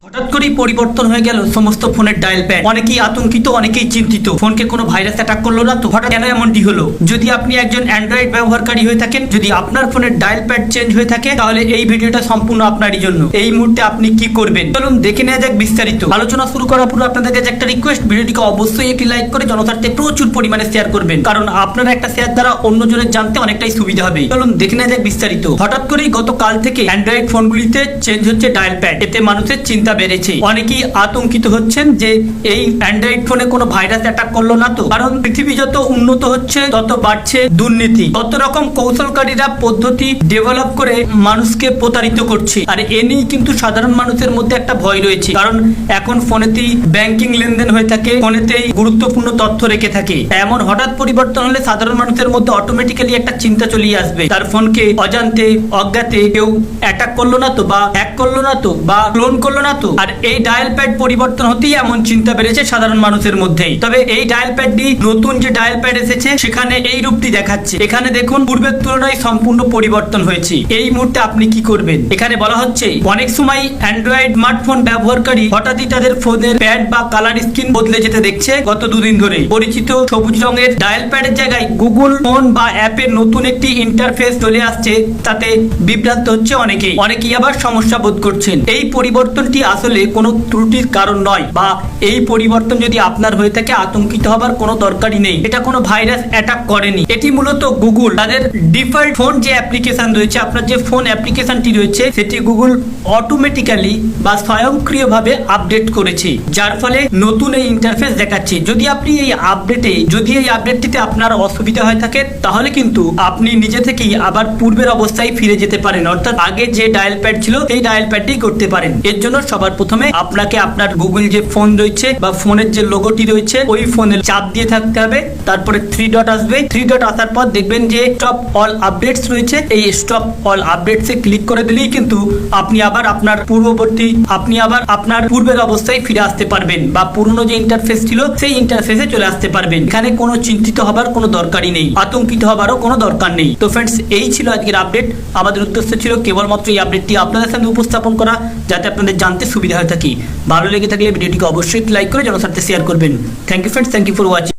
হঠাৎ করেই পরিবর্তন হয়ে গেল সমস্ত ফোনের ডায়াল প্যাড। অনেকেই আতঙ্কিত, অনেকেই চিন্তিত, ফোনকে কোনো ভাইরাস অ্যাটাক করলো না তো? হঠাৎ কেন এমনটি হলো? যদি আপনি একজন অ্যান্ড্রয়েড ব্যবহারকারী হয়ে থাকেন, যদি আপনার ফোনের ডায়াল প্যাড চেঞ্জ হয়ে থাকে, তাহলে এই ভিডিওটা সম্পূর্ণ আপনারই জন্য। এই মুহূর্তে আপনি কি করবেন চলুন দেখে নেওয়া যাক বিস্তারিত। আলোচনা শুরু করার পূর্বে আপনাদের কাছে একটা রিকোয়েস্ট, ভিডিওটিকে অবশ্যই একটি লাইক করে জনস্বার্থে প্রচুর পরিমাণে শেয়ার করবেন, কারণ আপনারা একটা শেয়ার দ্বারা অন্যজনের জানতে অনেকটাই সুবিধা হবে। চলুন দেখে নেওয়া যাক বিস্তারিত। হঠাৎ করেই গতকাল থেকে অ্যান্ড্রয়েড ফোনগুলিতে চেঞ্জ হচ্ছে ডায়াল প্যাড। এতে মানুষের চিন্তা বেড়েছে, অনেকেই আতঙ্কিত হচ্ছেন যে এই অ্যান্ড্রয়েড ফোনে কোনো ভাইরাস অ্যাটাক করলো না তো? কারণ পৃথিবী যত উন্নত হচ্ছে তত বাড়ছে দুর্নীতি, কত রকম কৌশলকারীরা পদ্ধতি ডেভেলপ করে মানুষকে প্রতারিত করছে। আর এ নিয়েই কিন্তু সাধারণ মানুষের মধ্যে একটা ভয় রয়েছে, কারণ এখন ফোনেতেই ব্যাংকিং লেনদেন হয়ে থাকে, ফোনেতেই গুরুত্বপূর্ণ তথ্য রেখে থাকে। এমন হঠাৎ পরিবর্তন হলে সাধারণ মানুষের মধ্যে অটোমেটিক্যালি একটা চিন্তা চলেই আসবে, তার ফোনকে অজান্তে অজ্ঞাতে কেউ অ্যাটাক করলো না তো, বা হ্যাক করলো না তো, বা ক্লোন করলো না তো? আর এই ডায়াল প্যাড পরিবর্তন হতেই এমন চিন্তা বেড়েছে সাধারণ মানুষের মধ্যেই। তবে এই ডায়াল প্যাডটি, নতুন যে ডায়াল প্যাড এসেছে সেখানে এই রূপটি দেখাচ্ছে। এখানে দেখুন পূর্বের তুলনায় সম্পূর্ণ পরিবর্তন হয়েছে। এই মুহূর্তে আপনি কি করবেন? এখানে বলা হচ্ছে অনেক সময় অ্যান্ড্রয়েড স্মার্টফোন ব্যবহারকারী হঠাৎই তাদের ফোনের প্যাড বা কালার স্ক্রিন বদলে যেতে দেখছে গত দুদিন ধরে। পরিচিত সবুজ রঙের ডায়াল প্যাডের জায়গায় গুগল ফোন বা অ্যাপের নতুন একটি ইন্টারফেস চলে আসছে, তাতে বিভ্রান্ত হচ্ছে অনেকেই আবার সমস্যা বোধ করছেন। এই পরিবর্তনটি আসলে কোনো ত্রুটির কারণ নয়, বা এই পরিবর্তন যদি আপনার হয়ে থাকে আতঙ্কিত হবার কোনো দরকারই নেই। এটা কোনো ভাইরাস অ্যাটাক করেনি। এটি মূলত গুগল তাদের ডিফল্ট ফোন যে অ্যাপ্লিকেশন রয়েছে, আপনার যে ফোন অ্যাপ্লিকেশনটি রয়েছে সেটি গুগল অটোমেটিক্যালি বা স্বয়ংক্রিয়ভাবে আপডেট করেছে, যার ফলে নতুন এই ইন্টারফেস দেখাচ্ছে। যদি এই আপডেটটিতে আপনার অসুবিধা হয়ে থাকে, তাহলে কিন্তু আপনি নিজে থেকেই আবার পূর্বের অবস্থায় ফিরে যেতে পারেন, অর্থাৎ আগে যে ডায়াল প্যাড ছিল সেই ডায়াল প্যাডটি করতে পারেন। এর জন্য সবার প্রথমে আপনাকে আপনার গুগল যে ফোন রয়েছে বা ফোনের যে লোগোটি রয়েছে ওই ফোনের চাপ দিয়ে থাকতে হবে, তারপরে 3 ডট আসবে। 3 ডট আসার পর দেখবেন যে স্টপ অল আপডেটস রয়েছে, এই স্টপ অল আপডেটসে ক্লিক করে দিলেই কিন্তু আপনি আবার আপনার পূর্বের অবস্থায় ফিরে আসতে পারবেন, বা পুরনো যে ইন্টারফেস ছিল সেই ইন্টারফেসে চলে আসতে পারবেন। এখানে কোনো চিন্তিত হবার কোনো দরকারই নেই, আতঙ্কিত হবারও কোনো দরকার নেই। তো ফ্রেন্ডস, এই ছিল আজকের আপডেট। আমাদের উদ্দেশ্য ছিল কেবলমাত্র এই আপডেটটি আপনাদের সামনে উপস্থাপন করা, যাতে আপনাদের জানতে সুবিধা হয়ে থাকে। ভালো লেগে থাকলে ভিডিওটিকে অবশ্যই লাইক করে জনস্বার্থে শেয়ার করবেন। Thank you friends, thank you for watching.